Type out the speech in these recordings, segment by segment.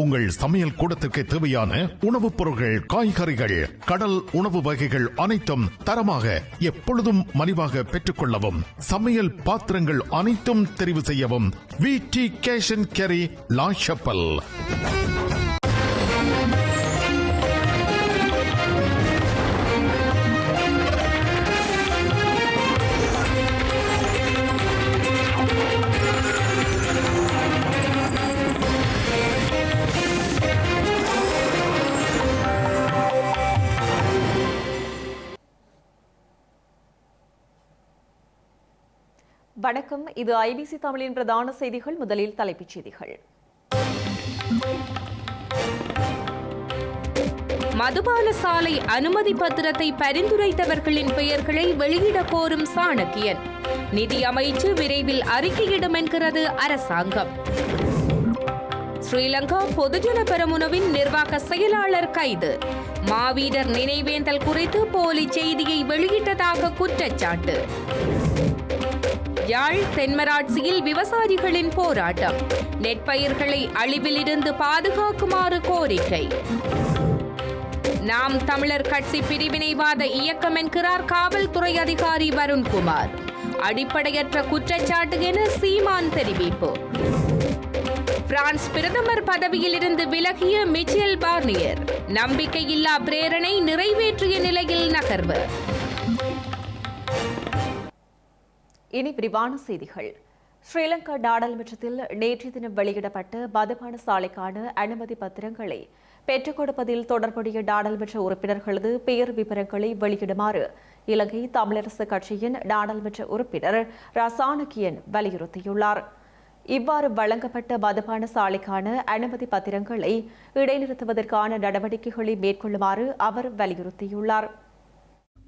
உங்கள் சமையல் கூடத்திற்கு தேவையான உணவுப் பொருட்கள், காய்கறிகள், கடல் உணவு வகைகள் அனைத்தும் தரமாக எப்பொழுதும் மலிவாக பெற்றுக் கொள்ளவும். சமையல் பாத்திரங்கள் அனைத்தும் தெரிவு செய்யவும். VT Cash and Carry, La Chapelle. வணக்கம். இது IBC தமிழின் பிரதான செய்திகள். முதலில் தலைப்புச் செய்திகள். மதுபான சாலை அனுமதி பத்திரத்தை பரிந்துரைத்தவர்களின் பெயர்களை வெளியிட கோரும் சாணக்கியன். நிதி அமைச்சு விரைவில் அறிக்கையிடும் என்கிறது அரசாங்கம். ஸ்ரீலங்கா பொதுஜன பெரமுனவின் நிர்வாக செயலாளர் கைது. மாவீரர் நினைவேந்தல் குறித்து போலி செய்தியை வெளியிட்டதாக குற்றச்சாட்டு. யாழ் தென்மராட்சியில் விவசாயிகளின் போராட்டம். நெற்பயிர்களை அழிவிலிருந்து பாதுகாக்குமாறு கோரிக்கை. நாம் தமிழர் கட்சி பிரிவினைவாத இயக்கம் என்கிறார் காவல்துறை அதிகாரி வருண்குமார். அடிப்படையற்ற குற்றச்சாட்டு என சீமான் தெரிவிப்பு. பிரான்ஸ் பிரதமர் பதவியிலிருந்து விலகிய மிச்சேல் பார்னியர். நம்பிக்கையில்லா பிரேரணை நிறைவேற்றிய நிலையில் நகர்வு. இனி விரிவான செய்திகள். ஸ்ரீலங்கா நாடாளுமன்றத்தில் நேற்றைய தினம் வெளியிடப்பட்ட மதுபான சாலைக்கான அனுமதி பத்திரங்களை பெற்றுக் கொடுப்பதில் தொடர்புடைய நாடாளுமன்ற உறுப்பினர்களது பெயர் விவரங்களை வெளியிடுமாறு இலங்கை தமிழரசு கட்சியின் நாடாளுமன்ற உறுப்பினர் சாணக்கியன் வலியுறுத்தியுள்ளார். இவ்வாறு வழங்கப்பட்ட மதுபான சாலைக்கான அனுமதி பத்திரங்களை இடைநிறுத்துவதற்கான நடவடிக்கைகளை மேற்கொள்ளுமாறு அவர் வலியுறுத்தியுள்ளார்.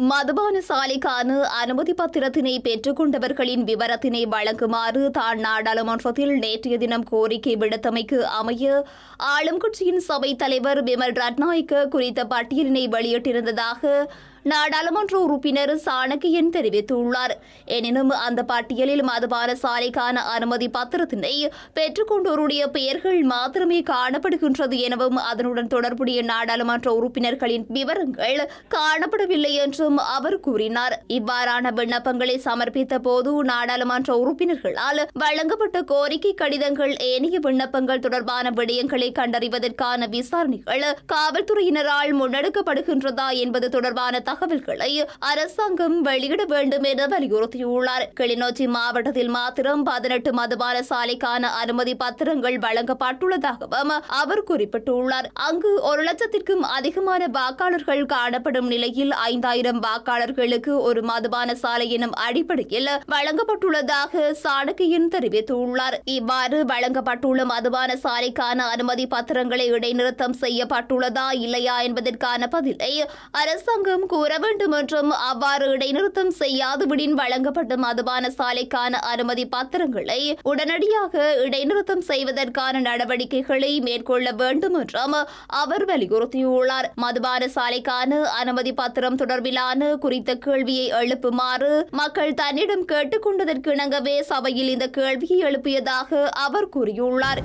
மதுபான சாலைக்கான அனுமதி பத்திரத்தினை பெற்றுக் கொண்டவர்களின் விவரத்தினை வழங்குமாறு தான் நாடாளுமன்றத்தில் நேற்றைய தினம் கோரிக்கை விடுத்தமைக்கு அமைய ஆளும் கட்சியின் சபைத் தலைவர் விமல் ரட்நாயக்க குறித்த பட்டியலினை வெளியிட்டிருந்ததாக நாடாளுமன்ற உறுப்பினர் சாணக்கியன் தெரிவித்துள்ளார். எனினும் அந்த பட்டியலில் மதுபான சாலைக்கான அனுமதி பத்திரத்தினை பெற்றுக் கொண்டோருடைய பெயர்கள் மாத்திரமே காணப்படுகின்றது எனவும் அதனுடன் தொடர்புடைய நாடாளுமன்ற உறுப்பினர்களின் விவரங்கள் காணப்படவில்லை என்றும் அவர் கூறினார். இவ்வாறான விண்ணப்பங்களை சமர்ப்பித்த போது நாடாளுமன்ற உறுப்பினர்களால் வழங்கப்பட்ட கோரிக்கை கடிதங்கள், ஏனைய விண்ணப்பங்கள் தொடர்பான விடயங்களை கண்டறிவதற்கான விசாரணைகள் காவல்துறையினரால் முன்னெடுக்கப்படுகின்றதா என்பது தொடர்பான தகவல்களை அரசாங்கம் வெளியிட வேண்டும் என வலியுறுத்தியுள்ளார். கிளிநொச்சி மாவட்டத்தில் மாத்திரம் 18 மதுபான சாலைக்கான அனுமதி பத்திரங்கள் வழங்கப்பட்டுள்ளதாகவும் அவர் குறிப்பிட்டுள்ளார். அங்கு 1 லட்சத்திற்கும் அதிகமான வாக்காளர்கள் காணப்படும் நிலையில் 5000 வாக்காளர்களுக்கு ஒரு மதுபான சாலை எனும் அடிப்படையில் வழங்கப்பட்டுள்ளதாக சாணக்கியன் தெரிவித்துள்ளார். இவ்வாறு வழங்கப்பட்டுள்ள மதுபான சாலைக்கான அனுமதி பத்திரங்களை இடைநிறுத்தம் செய்யப்பட்டுள்ளதா இல்லையா என்பதற்கான பதிலை அரசாங்கம் கூற வேண்டும் என்றும், அவ்வாறு இடைநிறுத்தம் செய்யாதுவிடின் வழங்கப்பட்ட மதுபான சாலைக்கான அனுமதி பத்திரங்களை உடனடியாக இடைநிறுத்தம் செய்வதற்கான நடவடிக்கைகளை மேற்கொள்ள வேண்டும் என்றும் அவர் வலியுறுத்தியுள்ளார். மதுபான சாலைக்கான அனுமதி பத்திரம் தொடர்பிலான குறித்த கேள்வியை எழுப்புமாறு மக்கள் தன்னிடம் கேட்டுக் கொண்டதற்கு இணங்கவே சபையில் இந்த கேள்வியை எழுப்பியதாக அவர் கூறியுள்ளார்.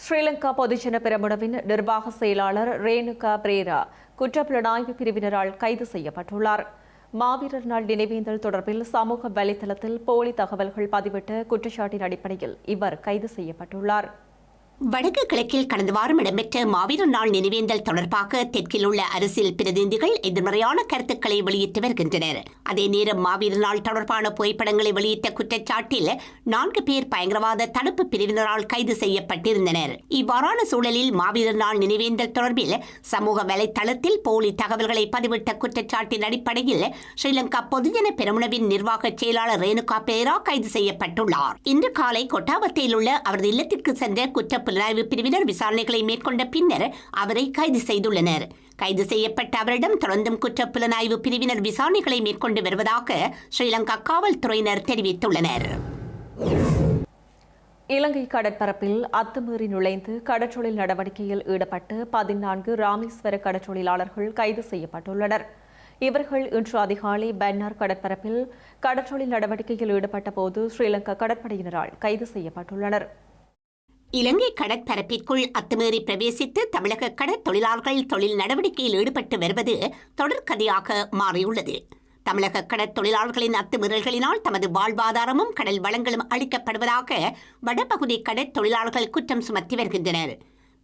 ஸ்ரீலங்கா பொதுஜன பெரமுனவின் நிர்வாக செயலாளர் ரேணுகா பிரேரா குற்றப்புலனாய்வு பிரிவினரால் கைது செய்யப்பட்டுள்ளார். மாவீரர் நாள் நினைவேந்தல் தொடர்பில் சமூக வலைதளத்தில் போலி தகவல்கள் பதிவிட்ட குற்றச்சாட்டின் அடிப்படையில் இவர் கைது செய்யப்பட்டுள்ளார். வடக்கு கிழக்கில் கடந்த வாரம் இடம்பெற்ற மாவீரர் நாள் நினைவேந்தல் தொடர்பாக தெற்கில் உள்ள அரசியல் பிரதிநிதிகள் எதிர்மறையான கருத்துக்களை வெளியிட்டு வருகின்றனர். அதே நேரம் மாவீரர் நாள் தொடர்பான புகைப்படங்களை வெளியிட்ட குற்றச்சாட்டில் 4 பேர் பயங்கரவாத தடுப்பு பிரிவினரால் கைது செய்யப்பட்டிருந்தனர். இவ்வாறான சூழலில் மாவீரர் நாள் நினைவேந்தல் தொடர்பில் சமூக வலைதளத்தில் போலி தகவல்களை பதிவிட்ட குற்றச்சாட்டின் அடிப்படையில் ஸ்ரீலங்கா பொதுஜன பெரமுனவின் நிர்வாக செயலாளர் ரேணுகா பிரேரா கைது செய்யப்பட்டுள்ளார். இன்று காலை கொட்டாவத்தையில் உள்ள அவரது இல்லத்திற்கு சென்ற குற்ற புலனாய்வு பிரிவினர் விசாரணைகளை மேற்கொண்ட பின்னர் அவரை கைது செய்துள்ளனர். கைது செய்யப்பட்ட அவரிடம் தொடர்ந்தும் குற்ற புலனாய்வு பிரிவினர் விசாரணைகளை மேற்கொண்டு வருவதாக ஸ்ரீலங்கா காவல்துறையினர் தெரிவித்துள்ளனர். இலங்கை கடற்பரப்பில் அத்துமீறி நுழைந்து கடற்றொழில் நடவடிக்கையில் ஈடுபட்டு 14 ராமேஸ்வர கடற்றொழிலாளர்கள் கைது செய்யப்பட்டுள்ளனர். இவர்கள் இன்று அதிகாலை பன்னார் கடற்பரப்பில் கடற்றொழில் நடவடிக்கையில் ஈடுபட்ட போது ஸ்ரீலங்கா கடற்படையினரால் கைது செய்யப்பட்டுள்ளனர். இலங்கை கடற்பரப்பிற்குள் அத்துமீறி பிரவேசித்து தமிழக கடற்தொழிலாளர்கள் தொழில் நடவடிக்கையில் ஈடுபட்டு வருவது தொடர்கதையாக மாறியுள்ளது. தமிழக கடற்தொழிலாளர்களின் அத்துமீறல்களினால் தமது வாழ்வாதாரமும் கடல் வளங்களும் அளிக்கப்படுவதாக வடபகுதி கடற்தொழிலாளர்கள் குற்றம் சுமத்தி வருகின்றனர்.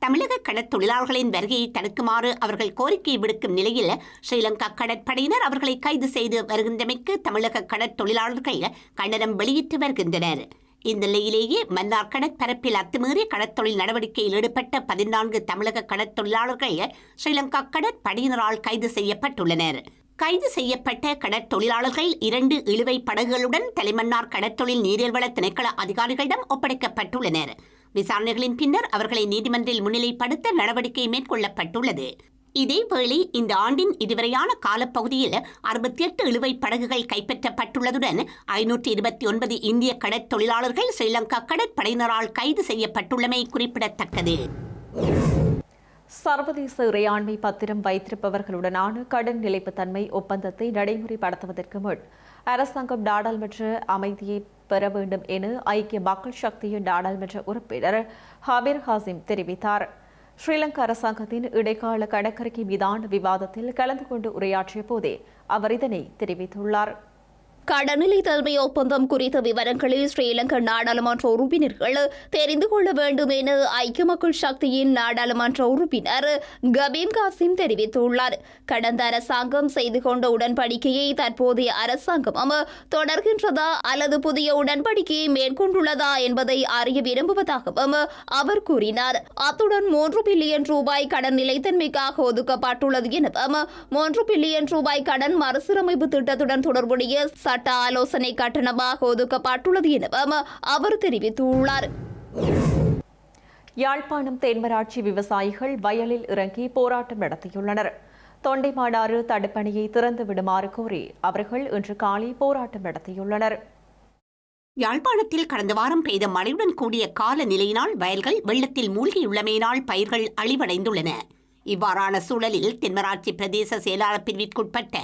தமிழக கடற்தொழிலாளர்களின் வருகையை தடுக்குமாறு அவர்கள் கோரிக்கை விடுக்கும் நிலையில் ஸ்ரீலங்கா கடற்படையினர் அவர்களை கைது செய்து வருகின்றமைக்கு தமிழக கடற்தொழிலாளர்கள் கண்டனம் வெளியிட்டு வருகின்றனர். இந்த நிலையிலேயே மன்னார் கடற்பரப்பில் அத்துமீறி கடற்தொழில் நடவடிக்கையில் ஈடுபட்ட 14 தமிழக கடற்தொழிலாளர்கள் ஸ்ரீலங்கா கடற்படையினரால் கைது செய்யப்பட்டுள்ளனர். கைது செய்யப்பட்ட கடற்தொழிலாளர்கள் 2 இழுவை படகுகளுடன் தலைமன்னார் கடற்தொழில் நீரியல்வள திணைக்கள அதிகாரிகளிடம் ஒப்படைக்கப்பட்டுள்ளனர். விசாரணைகளின் பின்னர் அவர்களை நீதிமன்றில் முன்னிலைப்படுத்த நடவடிக்கை மேற்கொள்ளப்பட்டுள்ளது. இதேவேளை இந்த ஆண்டின் இதுவரையான காலப்பகுதியில் 68 இழுவை படகுகள் கைப்பற்றப்பட்டுள்ளதுடன் 529 இந்திய கடற்தொழிலாளர்கள் ஸ்ரீலங்கா கடற்படையினரால் கைது செய்யப்பட்டுள்ளமை குறிப்பிடத்தக்கது. சர்வதேச இறையாண்மை பத்திரம் வைத்திருப்பவர்களுடனான கடன் நிலைப்புத்தன்மை ஒப்பந்தத்தை நடைமுறைப்படுத்துவதற்கு முன் அரசாங்கம் நாடாளுமன்ற அமைதியை பெற வேண்டும் என ஐக்கிய மக்கள் சக்தியின் நாடாளுமன்ற உறுப்பினர் ஹபீர் ஹாசிம் தெரிவித்தார். ஸ்ரீலங்கா அரசாங்கத்தின் இடைக்கால கணக்கறிக்கை மீதான விவாதத்தில் கலந்து கொண்டு உரையாற்றிய போதே அவர் இதனை தெரிவித்துள்ளார். கடனிலை தன்மை ஒப்பந்தம் குறித்த விவரங்களில் ஸ்ரீலங்கா நாடாளுமன்ற உறுப்பினர்கள் தெரிந்து கொள்ள வேண்டும் என ஐக்கிய மக்கள் சக்தியின் நாடாளுமன்ற உறுப்பினர் கபீம் காசிம் தெரிவித்துள்ளார். கடந்த அரசாங்கம் செய்து கொண்ட உடன்படிக்கையை தற்போதைய அரசாங்கமும் தொடர்கின்றதா அல்லது புதிய உடன்படிக்கையை மேற்கொண்டுள்ளதா என்பதை அறிய விரும்புவதாகவும் அவர் கூறினார். அத்துடன் 3 பில்லியன் ரூபாய் கடன் நிலைத்தன்மைக்காக ஒதுக்கப்பட்டுள்ளது எனவும் 3 பில்லியன் ரூபாய் கடன் மறுசீரமைப்பு திட்டத்துடன் தொடர்புடைய சட்ட ஆலோசனை கட்டணமாக ஒதுக்கப்பட்டுள்ளது எனவும் அவர் தெரிவித்துள்ளார். யாழ்ப்பாணம் தென்மராட்சி விவசாயிகள் வயலில் இறங்கி போராட்டம் நடத்தியுள்ளனர். தொண்டைமானாறு தடுப்பணையை திறந்து விடுமாறு கோரி அவர்கள் இன்று காலை போராட்டம் நடத்தியுள்ளனர். யாழ்ப்பாணத்தில் கடந்த வாரம் பெய்த மழையுடன் கூடிய காலநிலையினால் வயல்கள் வெள்ளத்தில் மூழ்கியுள்ளமையினால் பயிர்கள் அழிவடைந்துள்ளன. இவ்வாறான சூழலில் தென்மராட்சி பிரதேச செயலாளர் பிரிவிற்குட்பட்ட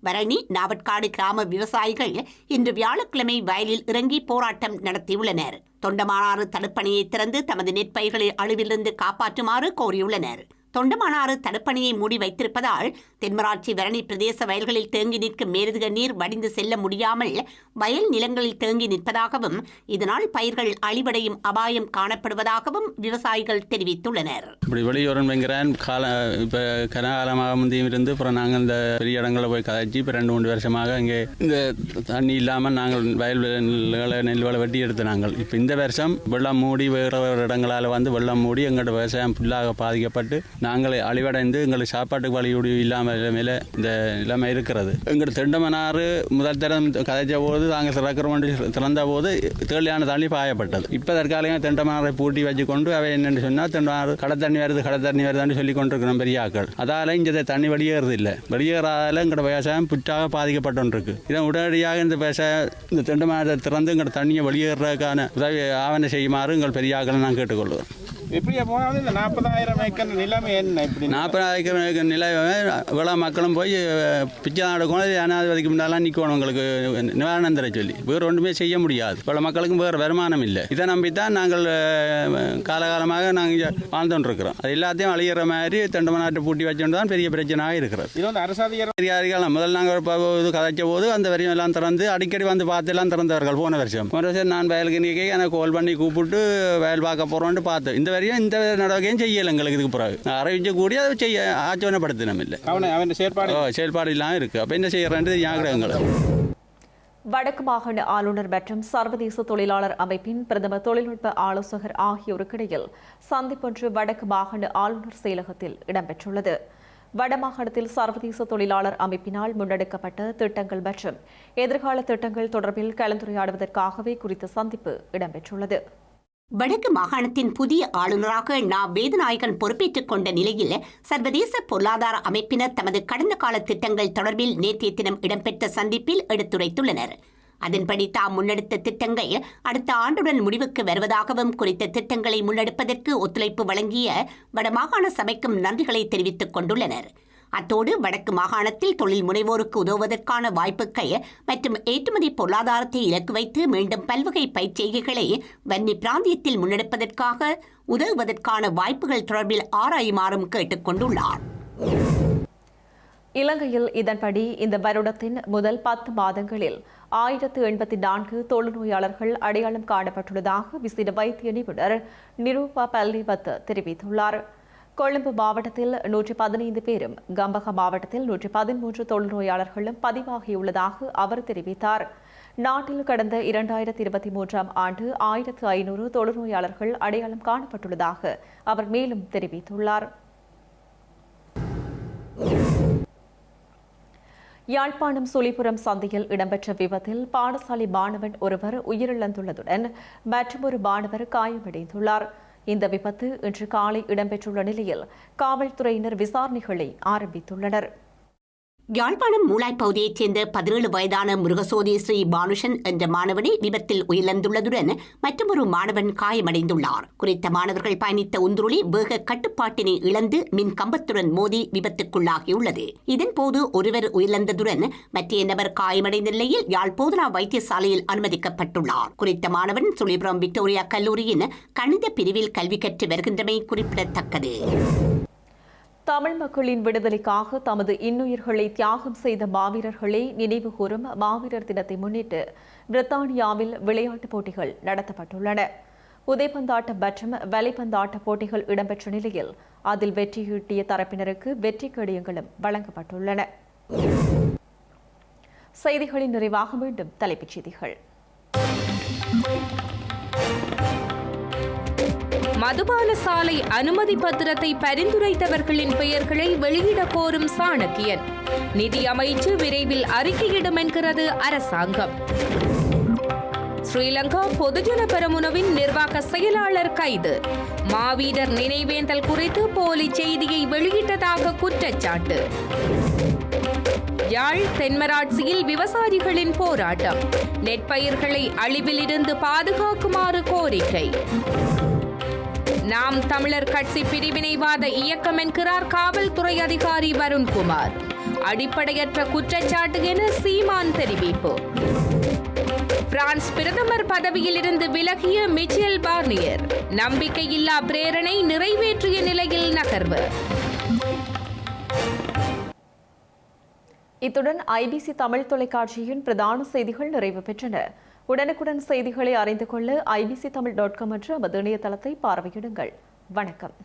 வரணி நாவட்காடு கிராம விவசாயிகள் இன்று வியாழக்கிழமை வயலில் இறங்கி போராட்டம் நடத்தியுள்ளனர். தொண்டமானாறு தடுப்பணையை திறந்து தமது நெற்பயிர்களை அழிவிலிருந்து காப்பாற்றுமாறு கோரியுள்ளனர். தொண்டமானாறு தடுப்பணையை மூடி வைத்திருப்பதால் தென்மராட்சி வரணி பிரதேச வயல்களில் தேங்கி நிற்கும் மேலதிக நீர் வடிந்து செல்ல முடியாமல் வயல் நிலங்களில் தேங்கி நிற்பதாகவும் இதனால் பயிர்கள் அழிவடையும் அபாயம் காணப்படுவதாகவும் விவசாயிகள் தெரிவித்துள்ளனர். இப்படி வெளியூரன் வைங்கிறான் இப்போ கனகாலமாக முந்தையும் இருந்து அப்புறம் நாங்கள் இந்த பெரிய இடங்களில் போய் கதைச்சி இப்போ 2-3 வருஷமாக இங்கே இந்த தண்ணி இல்லாமல் நாங்கள் வயல் நெல் வெட்டி எடுத்து நாங்கள் இப்போ இந்த வருஷம் வெள்ளம் மூடி வேறு இடங்களால் வந்து வெள்ளம் மூடி எங்களோட விவசாயம் ஃபுல்லாக பாதிக்கப்பட்டு நாங்கள் அழிவடைந்து எங்களுக்கு சாப்பாட்டுக்கு வழியோடு இல்லாமல் மேலே இந்த நிலைமை இருக்கிறது. எங்கள் தெண்டமனாறு முதல் தரம் கதைச்ச போது நாங்கள் திறந்த போது தேவையான தண்ணி பாயப்பட்டது. இப்போ தற்காலிகம் தெண்டமனாரை பூட்டி வச்சு கொண்டு அவை என்னென்னு சொன்னால் தெண்டமனாறு கடை தண்ணி வருதுன்னு சொல்லி கொண்டிருக்கிறோம் பெரிய ஆக்கள். அதால் இங்கே தண்ணி வெளியேறது இல்லை. வெளியேறாதால எங்களோட விவசாயம் புற்றாக பாதிக்கப்பட்டு இதை உடனடியாக இந்த விவசாயம் இந்த தெண்டமனாரை திறந்து எங்களோட தண்ணியை வெளியேறதுக்கான உதவி ஆவணம் செய்யுமாறு எங்கள் பெரிய ஆக்களை நான் கேட்டுக்கொள்வோம். இப்படியே போனாலும் இந்த 40,000 ஏக்கர் நிலைமை என்ன? இப்படி 40,000 ஏக்கர் நிலைமை இவ்வளோ மக்களும் போய் பிச்சை நடக்கணும், ஜனாதிபதிக்கு முன்னாலாம் நிற்கணும். உங்களுக்கு நிவாரணம் தர சொல்லி வேறு ஒன்றுமே செய்ய முடியாது. இவ்வளோ மக்களுக்கும் வேறு வருமானம் இல்லை. இதை நம்பித்தான் நாங்கள் காலகாலமாக நாங்கள் வாழ்ந்துட்டுருக்கிறோம். அது எல்லாத்தையும் அழிகிற மாதிரி தெண்டமனாட்டை பூட்டி வச்சுட்டு தான் பெரிய பிரச்சனையாக இருக்கிறது. இது வந்து அரசாதிகாரிகள் முதல் நாங்கள் கதைச்ச போது அந்த வரையும் எல்லாம் திறந்து அடிக்கடி வந்து பார்த்து எல்லாம் திறந்தவர்கள். போன வருஷம் நான் வயலுக்கு நிற்க எனக்கு கால் பண்ணி கூப்பிட்டு வயல் பார்க்க போகிறோன்ட்டு பார்த்தேன். இந்த இந்த நடவடிக்கையும் செய்யலை. எங்களுக்கு இதுக்கு பிறகு அறிவிச்ச கூடிய அதை செய்ய ஆச்சோனப்படுத்தினோம் இல்லை. செயல்பாடு இல்லாமல் இருக்கு. அப்போ என்ன செய்யறேன் ஞாபகங்கள். வடக்கு மாகாண ஆளுநர் மற்றும் சர்வதேச தொழிலாளர் அமைப்பின் பிரதம தொழில்நுட்ப ஆலோசகர் ஆகியோருக்கிடையில் சந்திப்பொன்று வடக்கு மாகாண ஆளுநர் செயலகத்தில் இடம்பெற்றுள்ளது. வடமாகாணத்தில் சர்வதேச தொழிலாளர் அமைப்பினால் முன்னெடுக்கப்பட்ட திட்டங்கள் மற்றும் எதிர்கால திட்டங்கள் தொடர்பில் கலந்துரையாடுவதற்காகவே குறித்த சந்திப்பு இடம்பெற்றுள்ளது. வடக்கு மாகாணத்தின் புதிய ஆளுநராக வேதநாயகன் பொறுப்பேற்றுக் கொண்ட நிலையில் சர்வதேச பொருளாதார அமைப்பினர் தமது கடந்த கால திட்டங்கள் தொடர்பில் நேற்றைய தினம் இடம்பெற்ற சந்திப்பில் எடுத்துரைத்துள்ளனர். அதன்படி தாம் முன்னெடுத்த திட்டங்கள் அடுத்த ஆண்டுடன் முடிவுக்கு வருவதாகவும் குறித்த திட்டங்களை முன்னெடுப்பதற்கு ஒத்துழைப்பு வழங்கிய வடமாகாண சபைக்கும் நன்றிகளை தெரிவித்துக் கொண்டுள்ளனர். அத்தோடு வடக்கு மாகாணத்தில் தொழில் முனைவோருக்கு உதவுவதற்கான வாய்ப்புகள் மற்றும் ஏற்றுமதி பொருளாதாரத்தை இலக்கு வைத்து மீண்டும் பல்வகை பயிற்சிகளை வன்னி பிராந்தியத்தில் முன்னெடுப்பதற்காக உதவுவதற்கான வாய்ப்புகள் தொடர்பில் ஆராயுமாறும் கேட்டுக் கொண்டுள்ளார். இலங்கையில் இதன்படி இந்த வருடத்தின் முதல் 10 மாதங்களில் 1084 தொழுநோயாளர்கள் அடையாளம் காணப்பட்டுள்ளதாக விசேட வைத்திய நிபுணர் நிரூபா பல்லிவத் தெரிவித்துள்ளார். கொழும்பு மாவட்டத்தில் 115 பேரும் கம்பக மாவட்டத்தில் 113 தொழுநோயாளர்களும் பதிவாகியுள்ளதாக அவர் தெரிவித்தார். நாட்டில் கடந்த 2023ஆம் ஆண்டு 1500 தொழுநோயாளர்கள் அடையாளம் காணப்பட்டுள்ளதாக அவர் மேலும் தெரிவித்துள்ளார். யாழ்ப்பாணம் சுழிபுரம் சந்தையில் இடம்பெற்ற விபத்தில் பாடசாலை மாணவன் ஒருவர் உயிரிழந்துள்ளதுடன் மற்றொரு மாணவர் காயமடைந்துள்ளார். இந்த விபத்து இன்று காலை இடம்பெற்றுள்ள நிலையில் காவல்துறையினர் விசாரணைகளை ஆரம்பித்துள்ளனர். யாழ்ப்பாணம் மூளாய் பகுதியைச் சேர்ந்த 17 வயதான முருகசோதி ஸ்ரீ பானுஷன் என்ற மாணவனை விபத்தில் உயிரிழந்துள்ளதுடன் மற்றொரு மாணவன் காயமடைந்துள்ளார். குறித்த மாணவர்கள் பயணித்த உந்துருளி வேக கட்டுப்பாட்டினை இழந்து மின் கம்பத்துடன் மோதி விபத்துக்குள்ளாகியுள்ளது. இதன்போது ஒருவர் உயிரிழந்ததுடன் மற்ற நபர் காயமடைந்த நிலையில் யாழ் போதனா வைத்தியசாலையில் அனுமதிக்கப்பட்டுள்ளார். குறித்த மாணவன் சுழிபுரம் விக்டோரியா கல்லூரியின் கணித பிரிவில் கல்வி கற்று வருகின்றமை குறிப்பிடத்தக்கது. தமிழ் மக்களின் விடுதலைக்காக தமது இன்னுயிர்களை தியாகம் செய்த மாவீரர்களை நினைவுகூரும் மாவீரர் தினத்தை முன்னிட்டு பிரித்தானியாவில் விளையாட்டுப் போட்டிகள் நடத்தப்பட்டுள்ளன. உதைப்பந்தாட்ட மற்றும் வலைப்பந்தாட்ட போட்டிகள் இடம்பெற்ற நிலையில் அதில் வெற்றியீட்டிய தரப்பினருக்கு வெற்றி கேடயங்களும் வழங்கப்பட்டுள்ளன. செய்திகளின் நிறைவாக மீண்டும் தலைப்புச் செய்திகள். மதுபான சாலை அனுமதி பத்திரத்தை பரிந்துரைத்தவர்களின் பெயர்களை வெளியிட கோரும் சாணக்கியன். நிதி அமைச்சு விரைவில் அறிக்கையிடும் என்கிறது அரசாங்கம். ஸ்ரீலங்கா பொதுஜன பெரமுனவின் நிர்வாக செயலாளர் கைது. மாவீரர் நினைவேந்தல் குறித்து போலி செய்தியை வெளியிட்டதாக குற்றச்சாட்டு. யாழ் தென்மராட்சியில் விவசாயிகளின் போராட்டம். நெற்பயிர்களை அழிவிலிருந்து பாதுகாக்குமாறு கோரிக்கை. நாம் தமிழர் கட்சி பிரிவினைவாத இயக்கம் என்கிறார் காவல்துறை அதிகாரி வருண்குமார். அடிப்படையற்ற குற்றச்சாட்டு என சீமான் தெரிவிப்பு. பிரான்ஸ் பிரதமர் பதவியிலிருந்து விலகிய மிச்சேல் பார்னியர். நம்பிக்கையில்லா பிரேரணை நிறைவேற்றிய நிலையில் நகர்வு. இத்துடன் ஐபிசி தமிழ் தொலைக்காட்சியின் பிரதான செய்திகள் நிறைவு பெற்றன. உடனுக்குடன் செய்திகளை அறிந்து கொள்ள ibctamil.com என்ற நமது இணையதளத்தை பார்வையிடுங்கள். வணக்கம்.